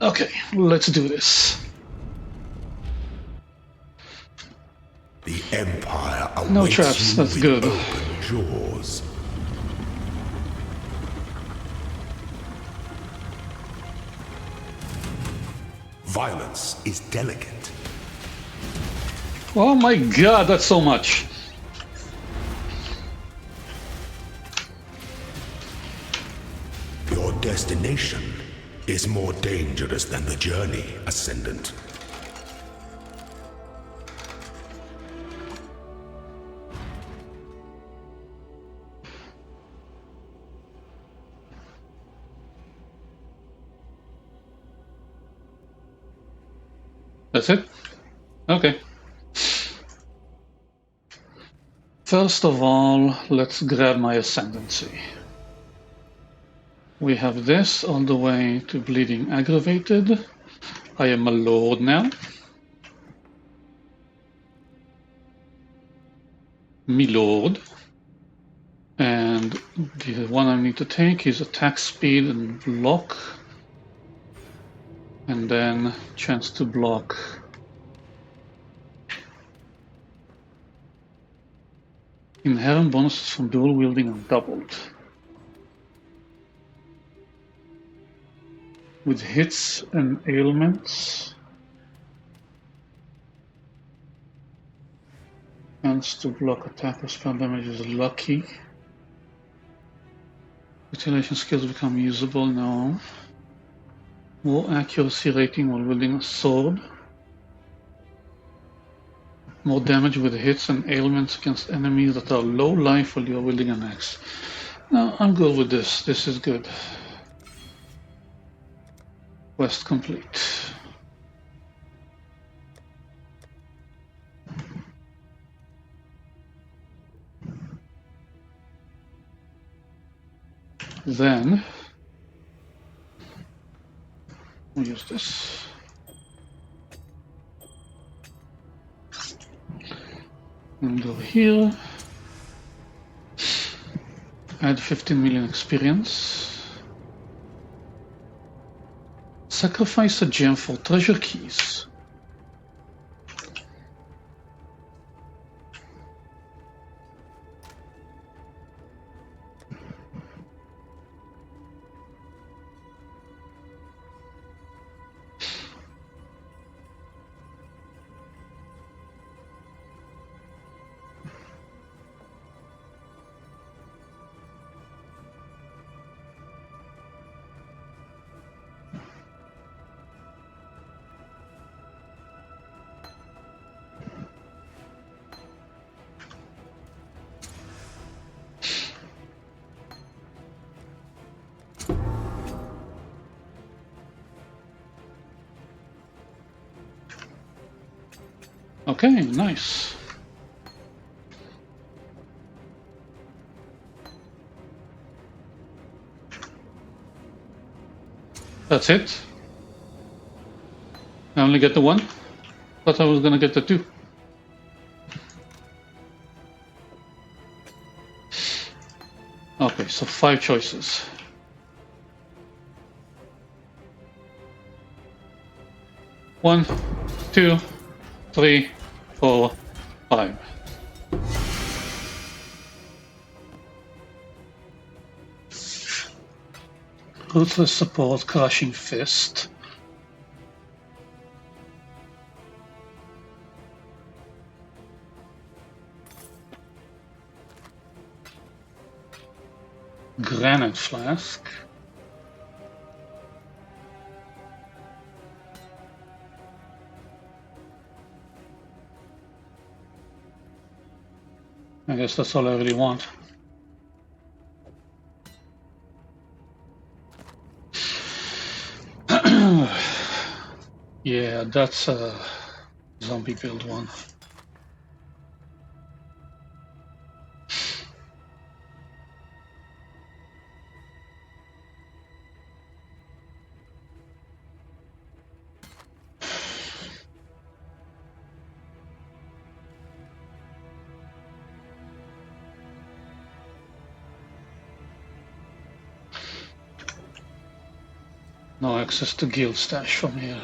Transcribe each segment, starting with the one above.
Okay, let's do this. The Empire awaits No traps, you that's with good. open jaws. Violence is delicate. Oh my god, that's so much. Your destination is more dangerous than the journey, Ascendant. That's it? Okay. First of all, let's grab my Ascendancy. We have this all the way to Bleeding Aggravated. I am a Lord now. Me Lord. And the one I need to take is attack speed and block. And then chance to block. Inherent bonuses from dual wielding are doubled. With hits and ailments. Chance to block attack or spell damage is lucky. Mutilation skills become usable now. More accuracy rating while wielding a sword. More damage with hits and ailments against enemies that are low life while you're wielding an axe. No, I'm good with this. This is good. Quest complete. Then we'll use this. And over here, add 15 million experience. Sacrifice a gem for treasure keys. Okay, nice. That's it. I only get the one. Thought I was gonna get the two. Okay, so 5 choices. One, two, 3, 4, 5. Ruthless support, crushing fist. Granite flask. I guess that's all I really want. Yeah, that's a zombie build one. No access to guild stash from here.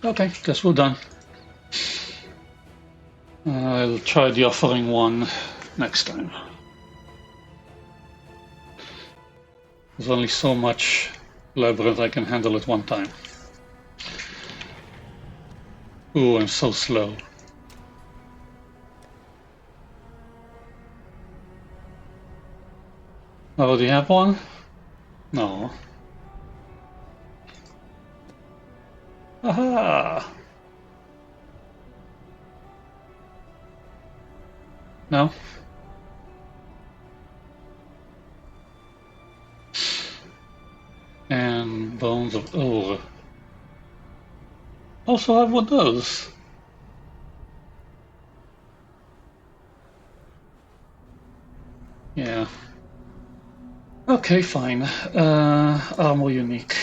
Okay, guess we're done. I'll try the offering one next time. There's only so much labyrinth I can handle at one time. Ooh, I'm so slow. Oh, do you have one? No. Aha! No? And Bones of Ore. Also have one of those. Yeah. Okay, fine. Armor unique.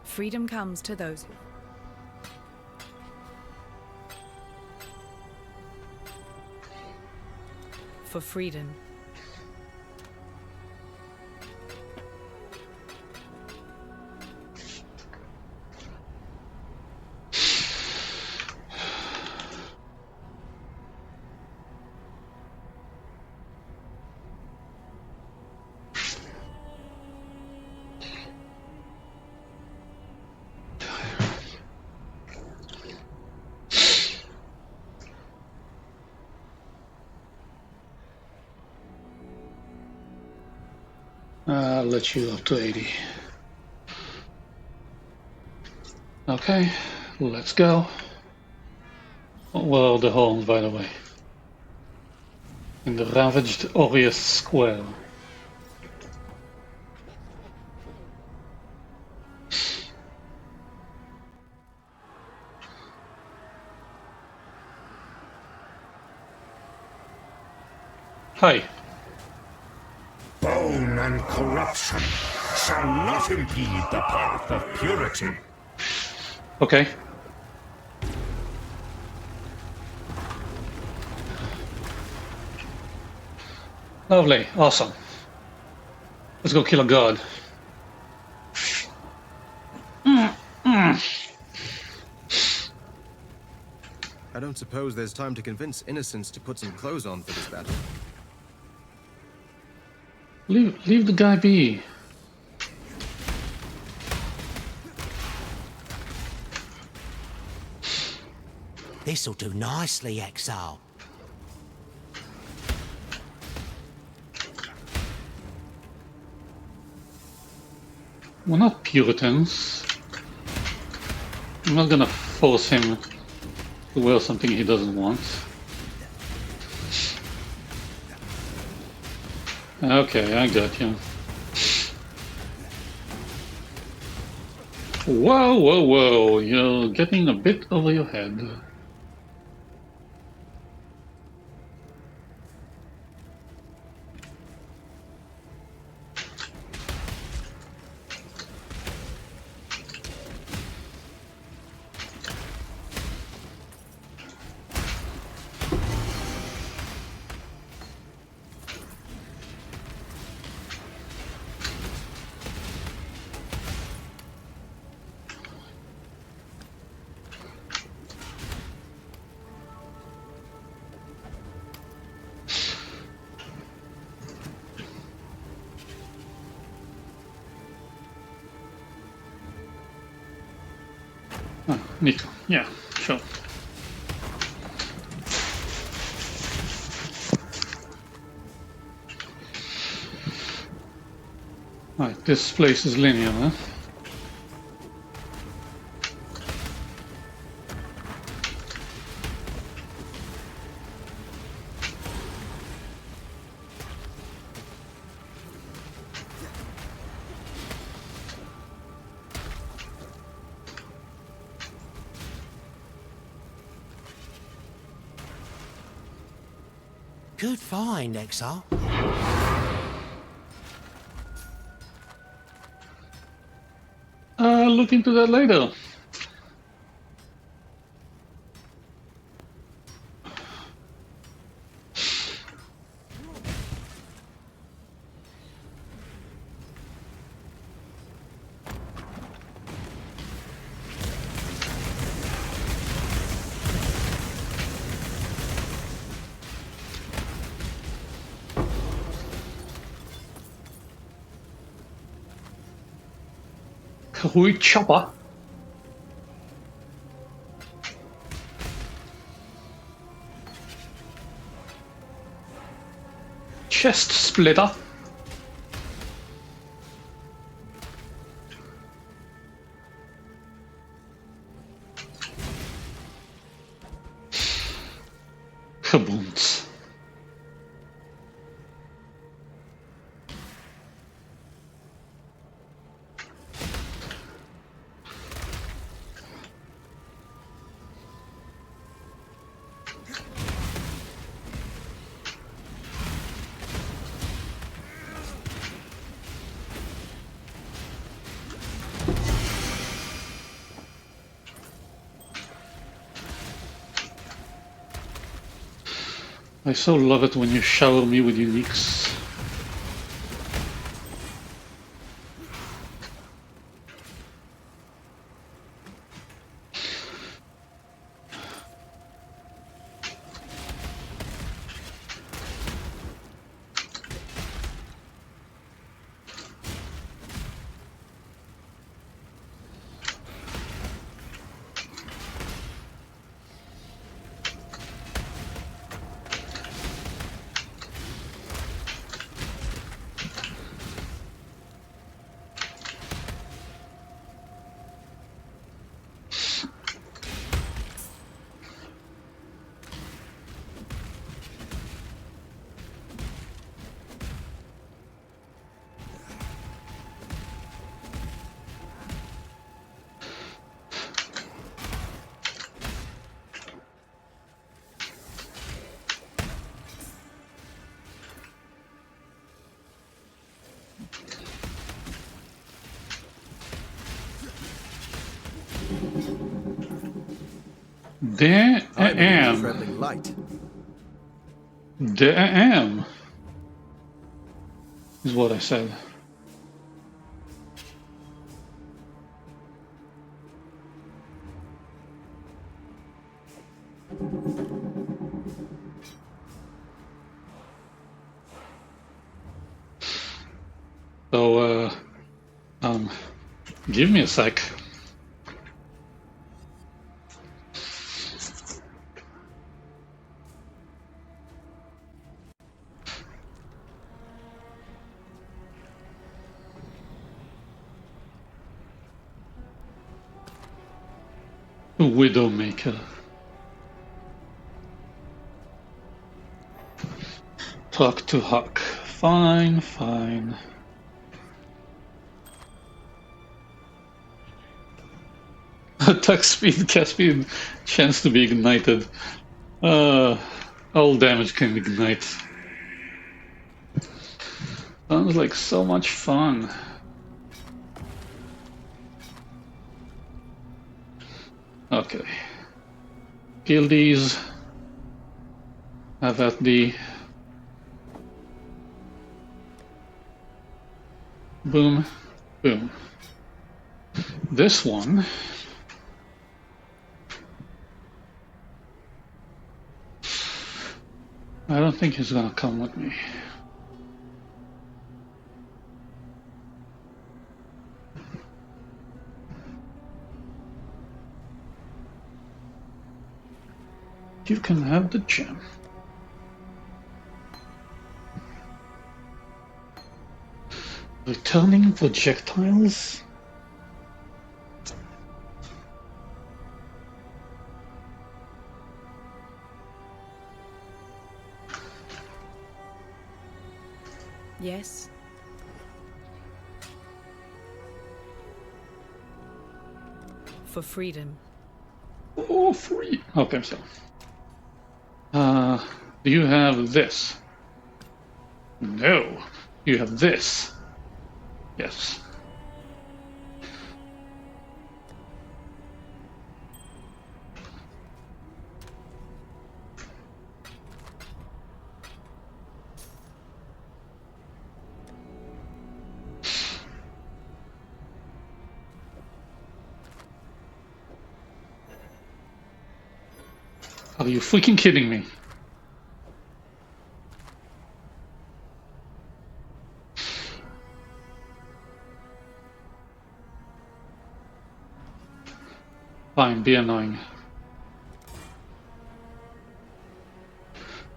Freedom comes to those who... For freedom. I'll let you up to 80. Okay, let's go. Well, the homes, by the way. In the ravaged Aureus Square. Hi. Bone and corruption shall not impede the path of purity. Okay. Lovely. Awesome. Let's go kill a god. I don't suppose there's time to convince innocents to put some clothes on for this battle. Leave the guy be. This'll do nicely, Exile. We're not Puritans. I'm not gonna force him to wear something he doesn't want. Okay, I got you. Whoa, whoa, whoa, you're getting a bit over your head. Oh, Nico, yeah. Sure. Right, this place is linear, huh? Good find, Exile. Look into that later. Kahui chopper. Chest splitter. Kaboons. I so love it when you shower me with uniques. There I I believe you're am. traveling light. There I am. Is what I said. So, give me a sec. Widowmaker. Talk to Huck. Fine, fine. Attack speed, cast speed, chance to be ignited. All damage can ignite. Sounds like so much fun. Okay. Kill these. Have at the boom, boom. This one. I don't think he's gonna come with me. You can have the gem. Returning projectiles? Yes? For freedom. Oh, free. Okay, so. Do you have this? No. You have this. Yes. Are you freaking kidding me? Fine, be annoying.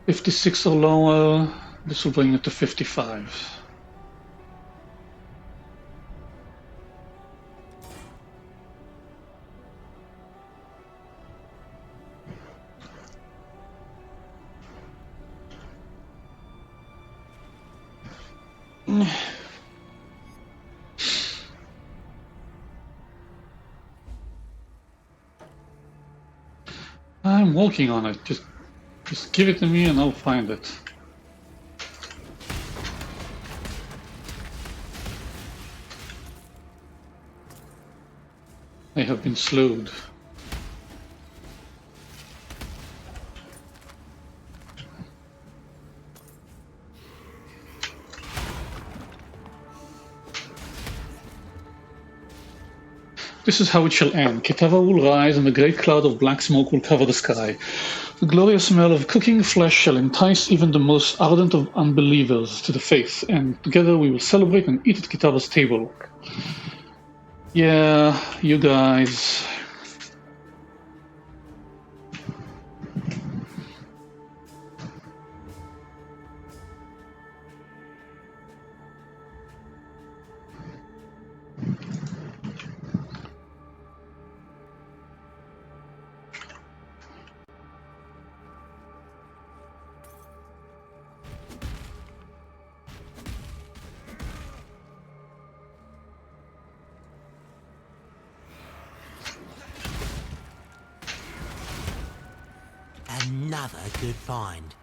56 or lower, this will bring it to 55. I'm working on it. Just give it to me and I'll find it. I have been slowed. This is how it shall end. Kitava will rise, and a great cloud of black smoke will cover the sky. The glorious smell of cooking flesh shall entice even the most ardent of unbelievers to the faith, and together we will celebrate and eat at Kitava's table. Yeah, you guys. Another good find.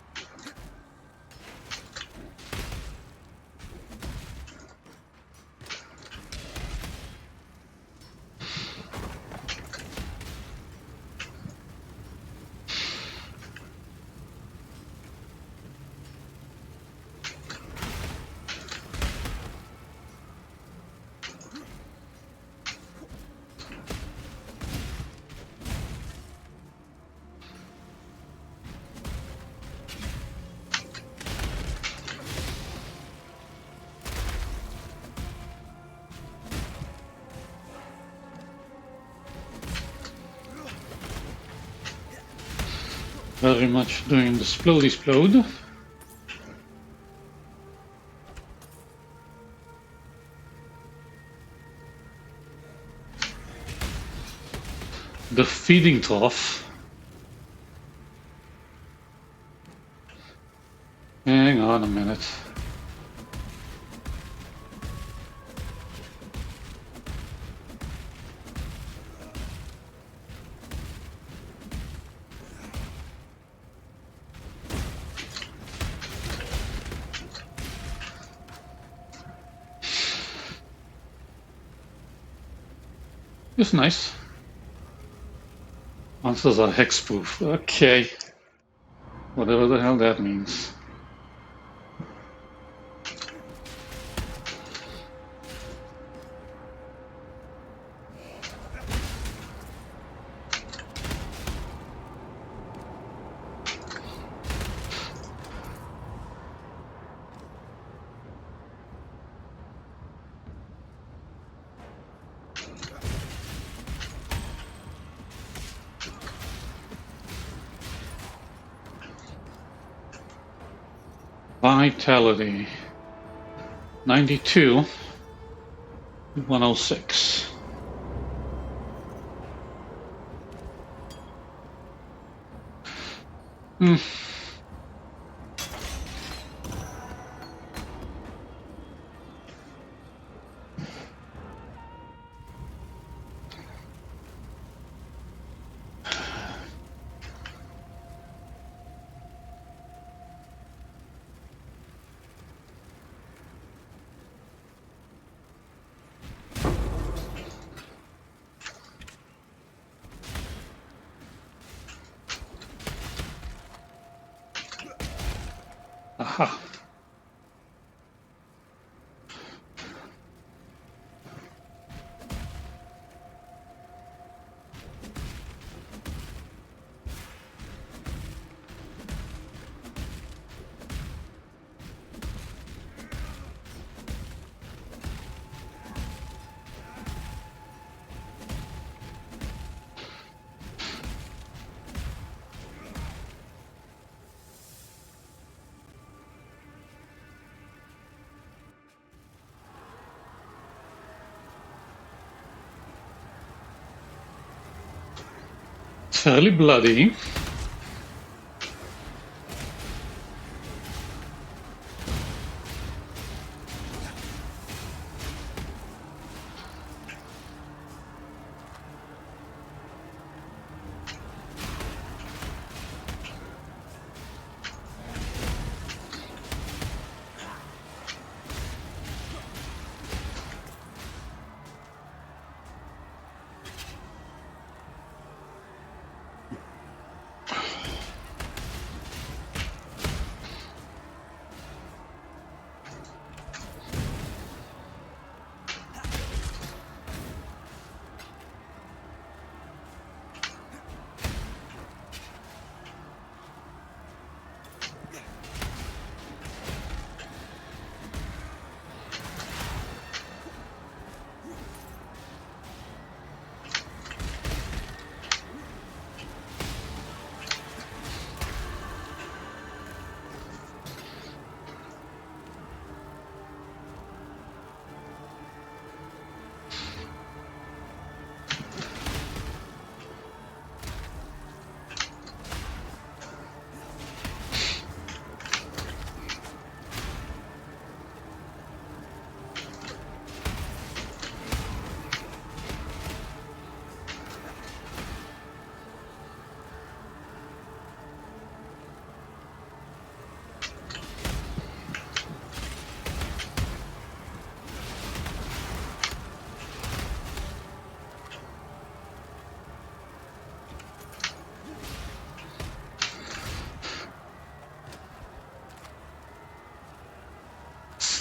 Very much doing the explode. The feeding trough. Hang on a minute. It's nice. Monsters are hexproof. Okay. Whatever the hell that means. Vitality. 92. 106. Hmm. Aha. It's fairly bloody.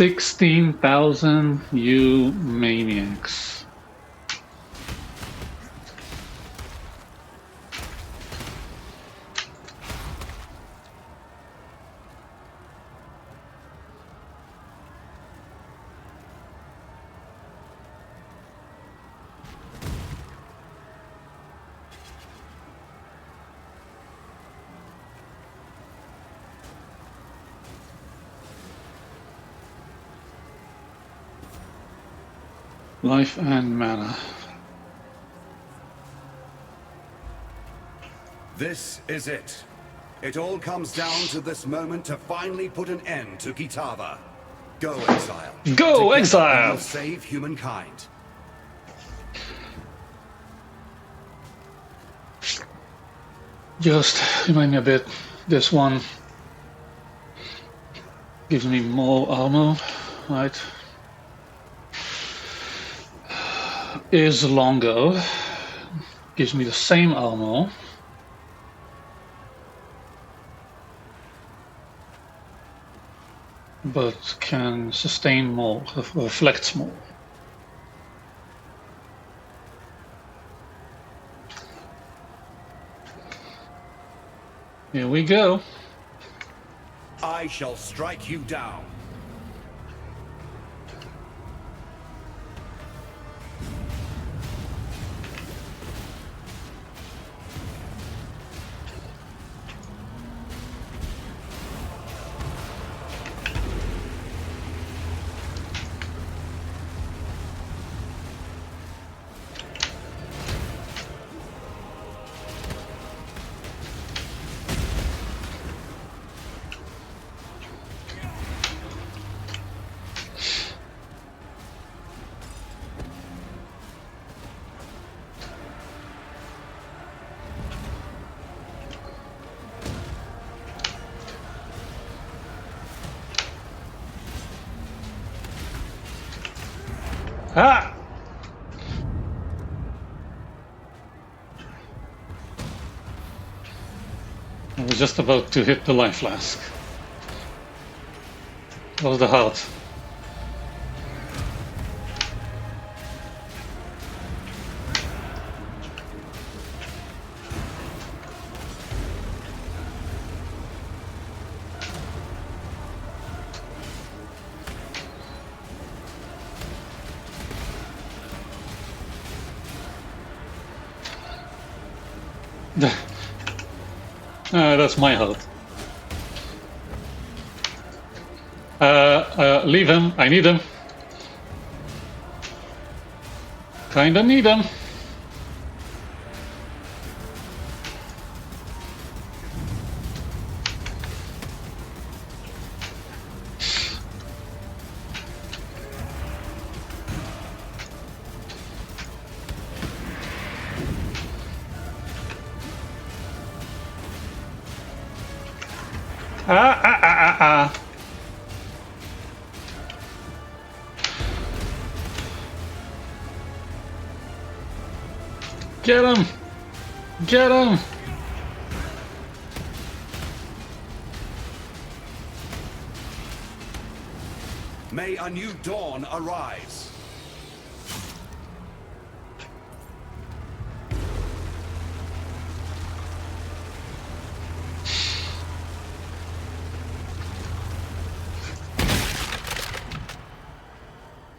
$16,000, you maniacs. Life and mana. This is it. It all comes down to this moment to finally put an end to Kitava. Go, Exile. Go, Together Exile! we will save humankind. Just remind me a bit. This one gives me more armor, right? Is longer. Gives me the same armor. But can sustain more, reflects more. Here we go. I shall strike you down. Ah! I was just about to hit the life flask. That was the heart. That's my heart. Leave him. I need him. Kinda need him. Ah. Get him! Get him! May a new dawn arise.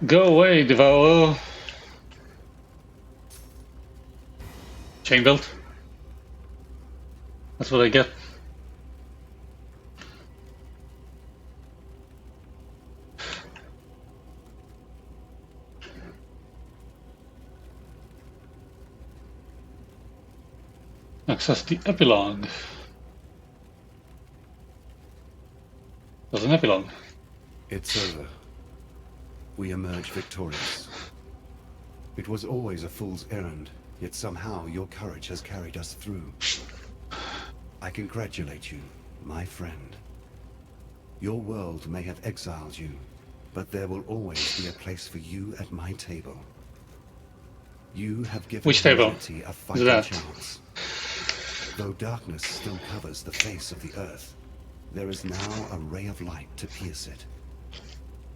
Go away, Devourer. Chain belt. That's what I get. Access the epilogue. There's an epilogue. It's over. We emerge victorious. It was always a fool's errand, yet somehow your courage has carried us through. I congratulate you, my friend. Your world may have exiled you, but there will always be a place for you at my table. You have given Which table? humanity a fighting chance. Though darkness still covers the face of the earth, there is now a ray of light to pierce it.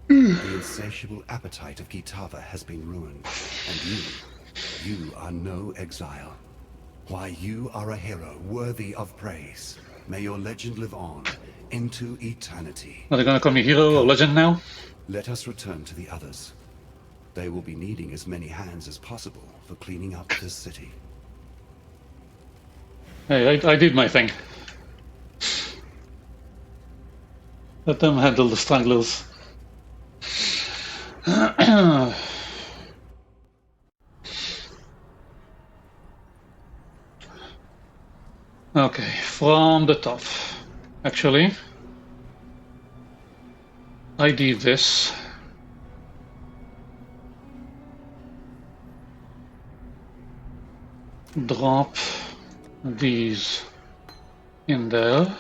The insatiable appetite of Kitava has been ruined, and you are no exile. Why, you are a hero worthy of praise. May your legend live on into eternity. Are they gonna call me hero or legend now? Let us return to the others. They will be needing as many hands as possible for cleaning up this city. Hey, I did my thing. Let them handle the stranglers. Okay, from the top. Actually, I did this. Drop these in there.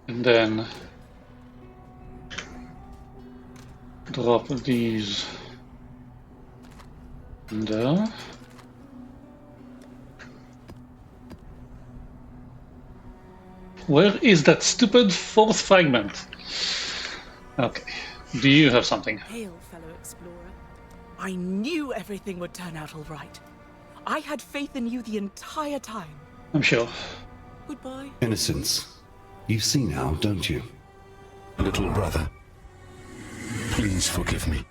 And then drop these in there. Where is that stupid fourth fragment? Okay. Do you have something? Hail, fellow explorer. I knew everything would turn out all right. I had faith in you the entire time. I'm sure. Goodbye. Innocence. You see now, don't you? Little brother, please forgive me.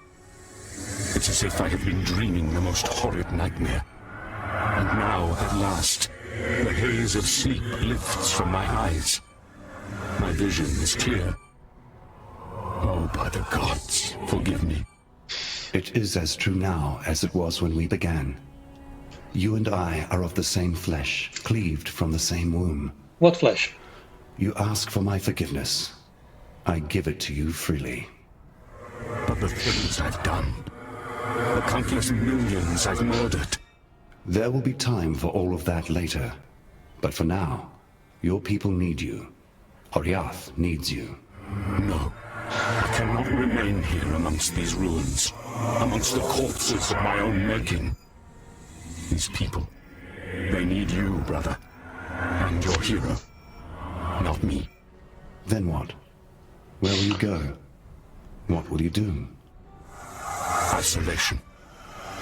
It's as if I have been dreaming the most horrid nightmare. And now, at last, the haze of sleep lifts from my eyes. My vision is clear. Oh, by the gods, forgive me. It is as true now as it was when we began. You and I are of the same flesh, cleaved from the same womb. What flesh? You ask for my forgiveness. I give it to you freely. But the things I've done, the countless millions I've murdered. There will be time for all of that later. But for now, Your people need you. Oriath needs you. No. I cannot remain here amongst these ruins, amongst the corpses of my own making. These people, they need you, brother. And your hero. Not me. Then what? Where will you go? What will you do? Isolation.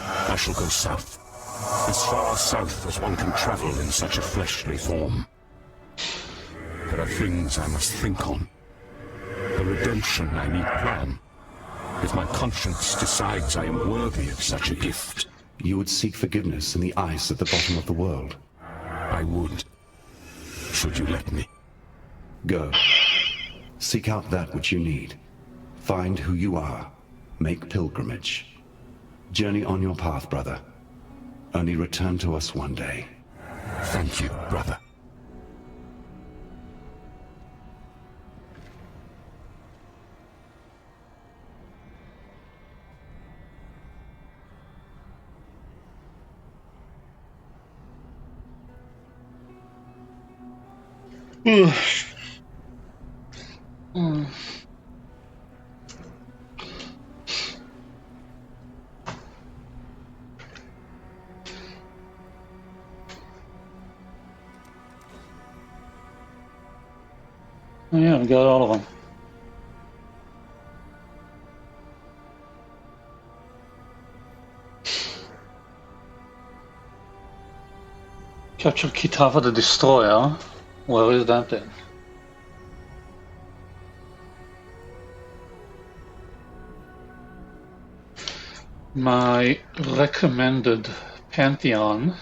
I shall go south. As far south as one can travel in such a fleshly form. There are things I must think on. The redemption I need plan. If my conscience decides I am worthy of such a gift. You would seek forgiveness in the ice at the bottom of the world. I would. Should you let me. Go. Seek out that which you need. Find who you are. Make pilgrimage. Journey on your path, brother. Only return to us one day. Thank you, brother. Yeah, we got all of them. Capture Kitava the Destroyer. Where is that then? My recommended Pantheon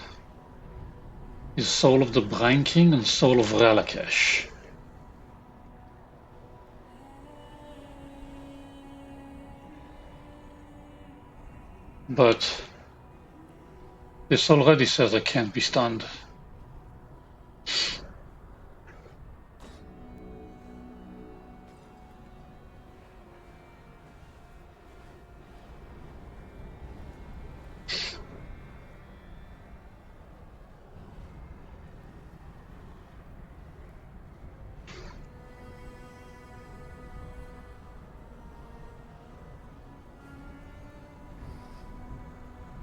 is Soul of the Brine King and Soul of Ralakesh. But this already says I can't be stunned.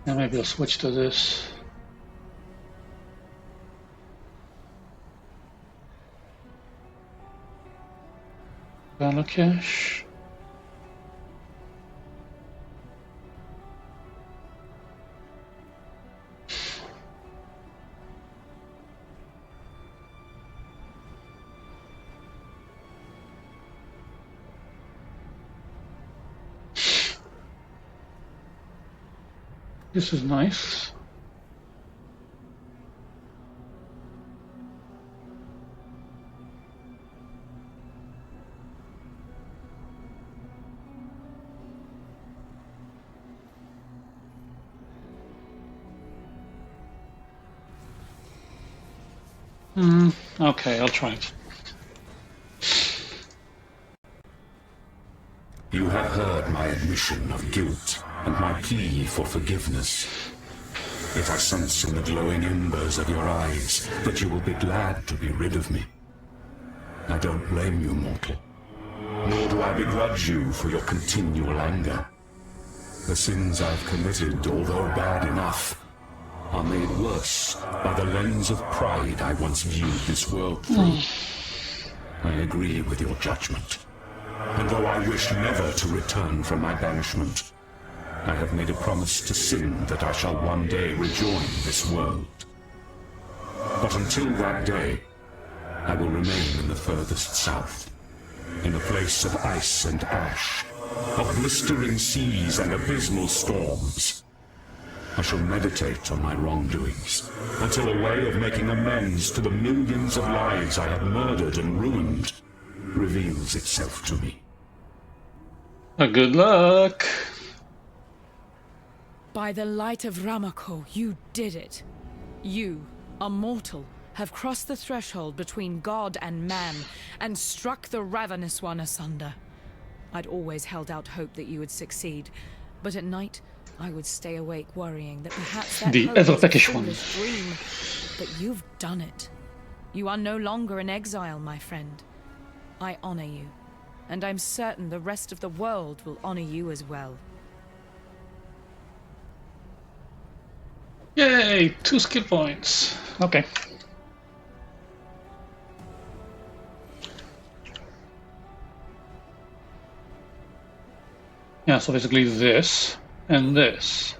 And maybe I'll switch to this. Ralakesh. This is nice. Okay, I'll try it. You have heard my admission of guilt and my plea for forgiveness. If I sense in the glowing embers of your eyes that you will be glad to be rid of me. I don't blame you, mortal. Nor do I begrudge you for your continual anger. The sins I've committed, although bad enough, are made worse by the lens of pride I once viewed this world through. I agree with your judgment. And though I wish never to return from my banishment, I have made a promise to sin that I shall one day rejoin this world. But until that day, I will remain in the furthest south, in a place of ice and ash, of blistering seas and abysmal storms. I shall meditate on my wrongdoings, until a way of making amends to the millions of lives I have murdered and ruined reveals itself to me. Good luck! By the light of Ramako, you did it. You, a mortal, have crossed the threshold between God and man, and struck the Ravenous One asunder. I'd always held out hope that you would succeed, but at night, I would stay awake worrying that perhaps that The hope was a ever-peckish one. foolish dream. But you've done it. You are no longer an exile, my friend. I honor you, and I'm certain the rest of the world will honor you as well. Yay! 2 skill points. Okay. Yeah, so basically this and this.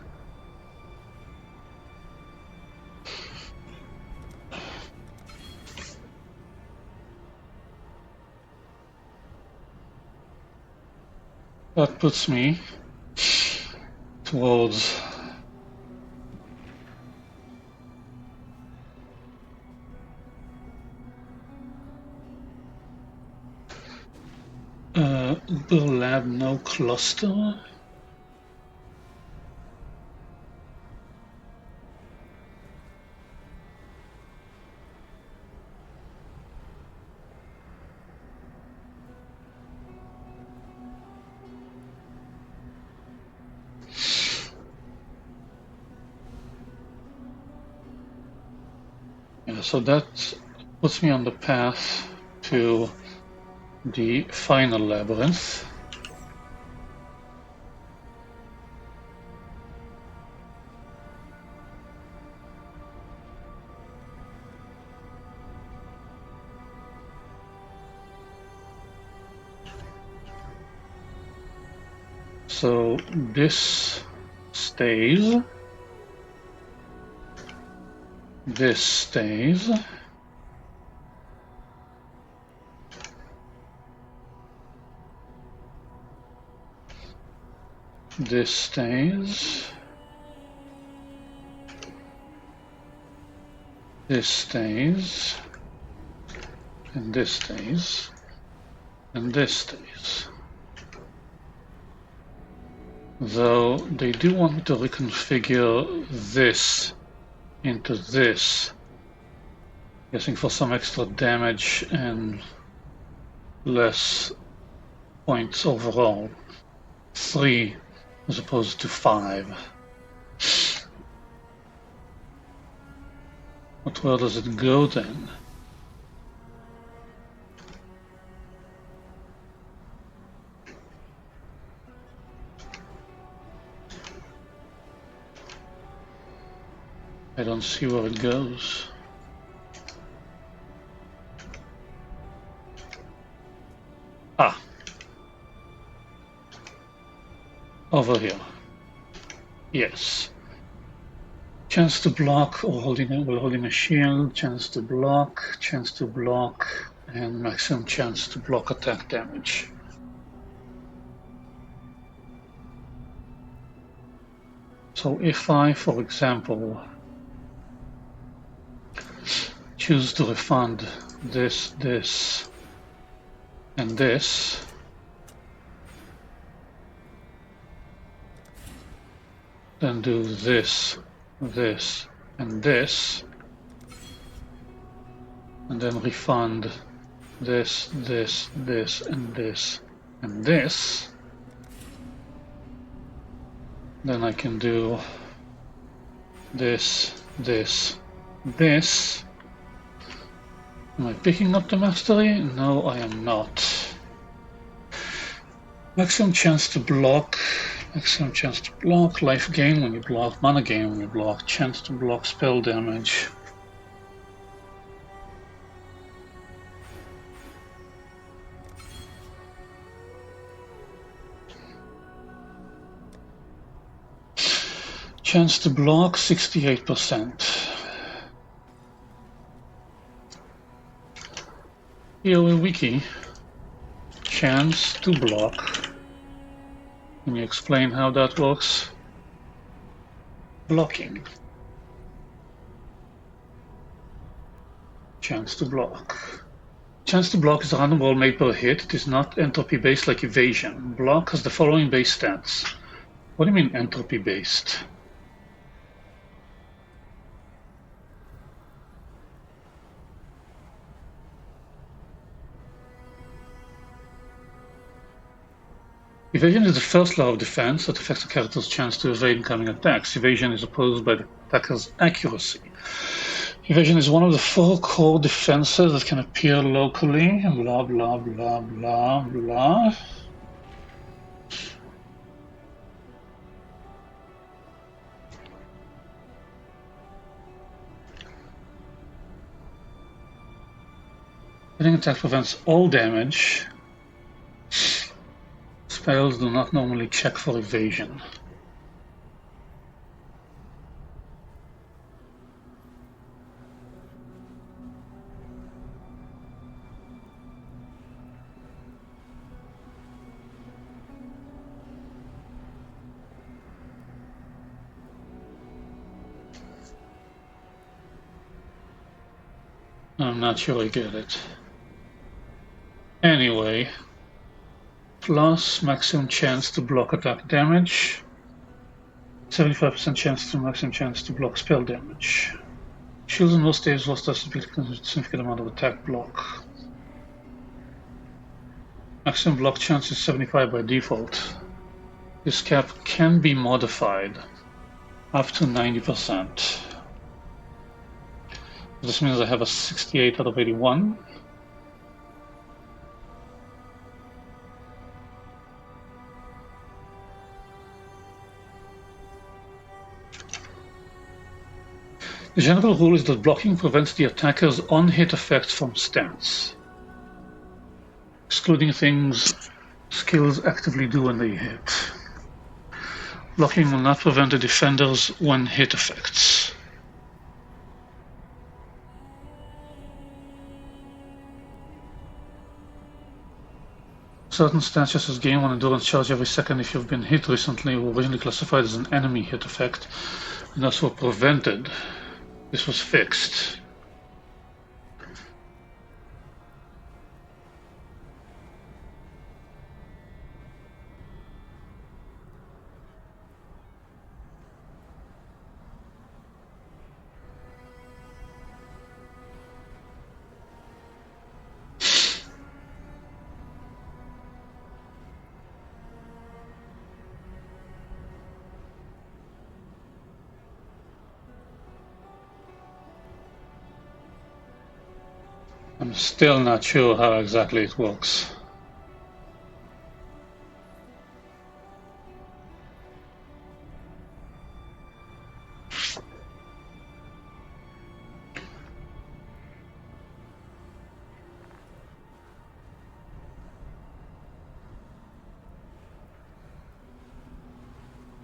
That puts me towards Lab no cluster. Yeah, so that puts me on the path to the final labyrinth. So this stays. This stays. This stays. This stays. And this stays. And this stays. Though they do want me to reconfigure this into this, guessing for some extra damage and less points overall. 3 as opposed to 5. But where does it go then? I don't see where it goes. Ah. Over here. Yes. Chance to block or holding a shield, chance to block, and maximum chance to block attack damage. So if I, for example, choose to refund this, and this, then do this, and this, and then refund this, and this, and this, then I can do this. Am I picking up the mastery? No, I am not. Maximum chance to block. Excellent chance to block, life gain when you block, mana gain when you block, chance to block spell damage. Chance to block 68%. PoE wiki. Chance to block. Can you explain how that works? Blocking. Chance to block. Chance to block is a random roll made per hit. It is not entropy based like evasion. Block has the following base stats. What do you mean entropy based? Evasion is the first law of defense that affects the character's chance to evade incoming attacks. Evasion is opposed by the attacker's accuracy. Evasion is one of the 4 core defenses that can appear locally. Blah, blah, blah, blah, blah. Hitting attack prevents all damage. Spells do not normally check for evasion. I'm not sure I get it. Anyway, plus maximum chance to block attack damage, 75% chance to maximum chance to block spell damage. Shields in most stages lost a significant amount of attack block. Maximum block chance is 75 by default. This cap can be modified up to 90%. This means I have a 68 out of 81. The general rule is that blocking prevents the attacker's on-hit effects from stance, excluding things skills actively do when they hit. Blocking will not prevent the defender's one-hit effects. Certain stances as gain 1 endurance charge every second if you've been hit recently were originally classified as an enemy hit effect, and thus were prevented. This was fixed. I'm still not sure how exactly it works.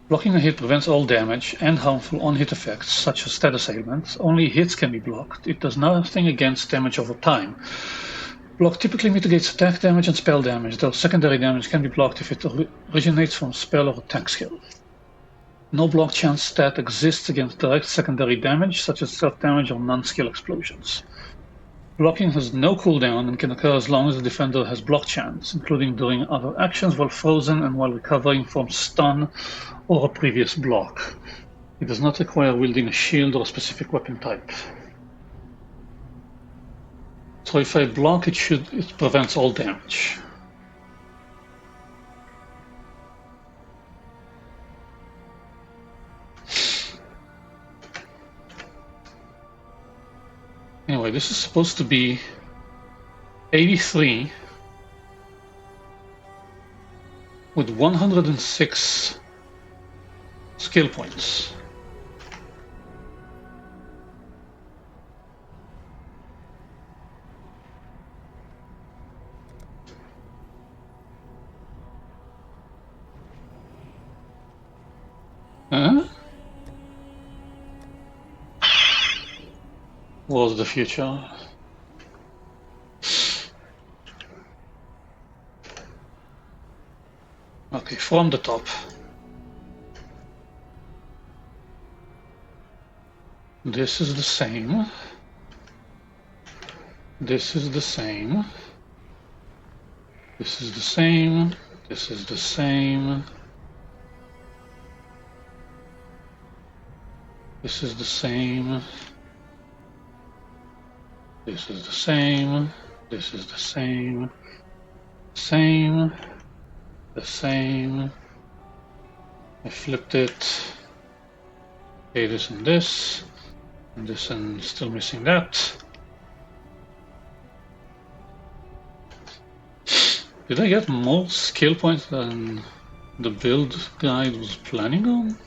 Blocking a hit prevents all damage and harmful on-hit effects, such as status ailments. Only hits can be blocked. It does nothing against damage over time. Block typically mitigates attack damage and spell damage, though secondary damage can be blocked if it originates from spell or attack skill. No block chance stat exists against direct secondary damage, such as self-damage or non-skill explosions. Blocking has no cooldown and can occur as long as the defender has block chance, including during other actions while frozen and while recovering from stun or a previous block. It does not require wielding a shield or a specific weapon type. So if I block, it prevents all damage. Anyway, this is supposed to be 83 with 106 skill points. Was the future. Okay, from the top. This is the same. This is the same. This is the same. This is the same. This is the same. This is the same. This is the same. Same. The same. I flipped it. Okay, this and this. And this and still missing that. Did I get more skill points than the build guide was planning on?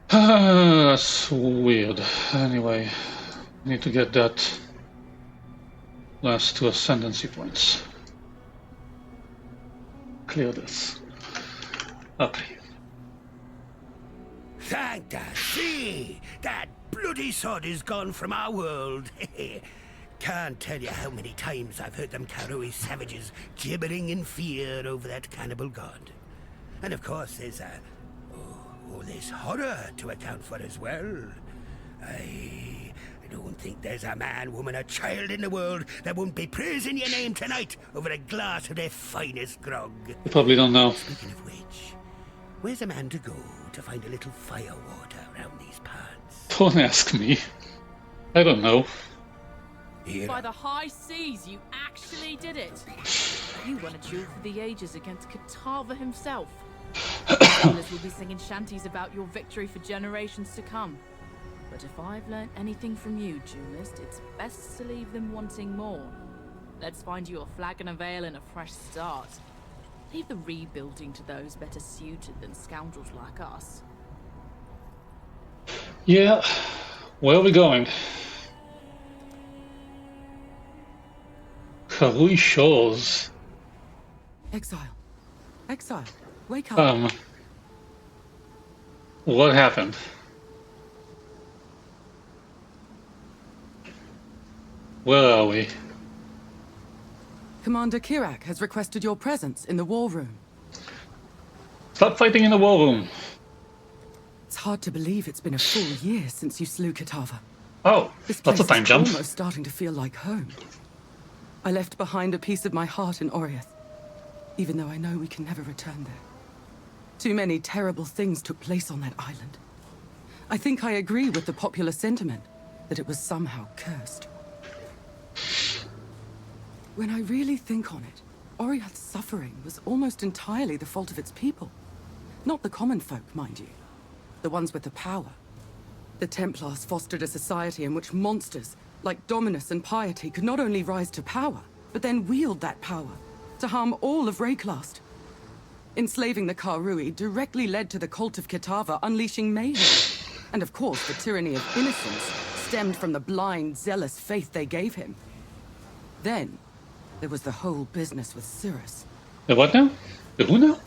That's weird. Anyway, I need to get that last 2 ascendancy points. Clear this. Okay. Thank the sea! That bloody sod is gone from our world. Can't tell you how many times I've heard them Karui savages gibbering in fear over that cannibal god. And of course there's all this horror to account for as well. I don't think there's a man, woman, or child in the world that won't be praising your name tonight over a glass of their finest grog. You probably don't know. Speaking of which, where's a man to go to find a little fire water around these parts? Don't ask me. I don't know. Here. By the high seas, you actually did it. You won a duel for the ages against Kitava himself. Sailors will be singing shanties about your victory for generations to come. But if I've learnt anything from you, duelist, it's best to leave them wanting more. Let's find you a flagon of ale and a fresh start. Leave the rebuilding to those better suited than scoundrels like us. Yeah, where are we going? Karui Shores. Exile. Exile. Wake up. What happened? Where are we? Commander Kirak has requested your presence in the war room. Stop fighting in the war room. It's hard to believe it's been a full year since you slew Kitava. Oh, This that's place a time is jump. almost starting to feel like home. I left behind a piece of my heart in Oriath, even though I know we can never return there. Too many terrible things took place on that island. I think I agree with the popular sentiment that it was somehow cursed. When I really think on it, Oriath's suffering was almost entirely the fault of its people. Not the common folk, mind you. The ones with the power. The Templars fostered a society in which monsters, like Dominus and Piety, could not only rise to power, but then wield that power to harm all of Rayclast. Enslaving the Karui directly led to the cult of Kitava unleashing mayhem. And of course, the tyranny of innocence stemmed from the blind, zealous faith they gave him. Then, there was the whole business with Cirrus. The what now? The who now?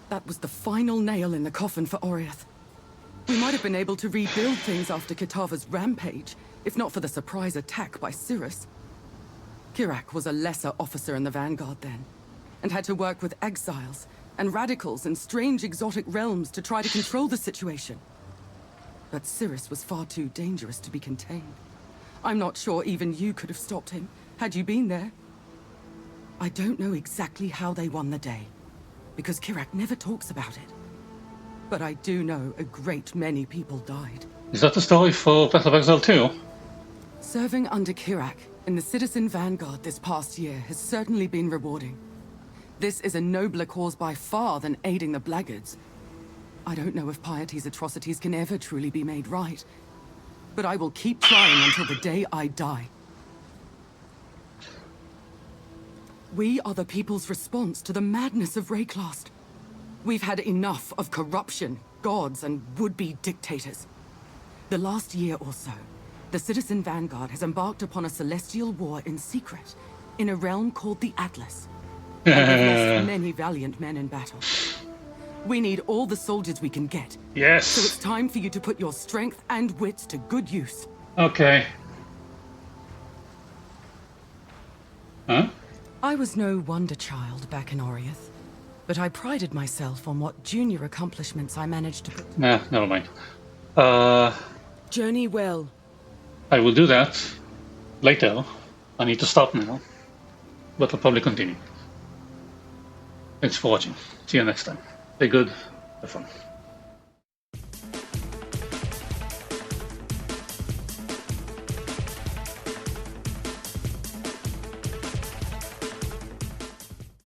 That was the final nail in the coffin for Oriath. We might have been able to rebuild things after Kitava's rampage, if not for the surprise attack by Cirrus. Kirak was a lesser officer in the Vanguard then, and had to work with exiles and radicals in strange exotic realms to try to control the situation. But Cirrus was far too dangerous to be contained. I'm not sure even you could have stopped him, had you been there. I don't know exactly how they won the day, because Kirak never talks about it. But I do know a great many people died. Is that the story for Path of Exile 2? Serving under Kirak in the Citizen Vanguard this past year has certainly been rewarding. This is a nobler cause by far than aiding the blackguards. I don't know if Piety's atrocities can ever truly be made right, but I will keep trying until the day I die. We are the people's response to the madness of Rayclast. We've had enough of corruption, gods, and would-be dictators. The last year or so, the Citizen Vanguard has embarked upon a celestial war in secret, in a realm called the Atlas. And we've lost many valiant men in battle. We need all the soldiers we can get. Yes. So it's time for you to put your strength and wits to good use. Okay. Huh? I was no wonder child back in Oriath, but I prided myself on what junior accomplishments I managed to put. Nah, never mind. Journey well. I will do that later. I need to stop now, but I'll probably continue. Thanks for watching. See you next time. Stay good. Have fun.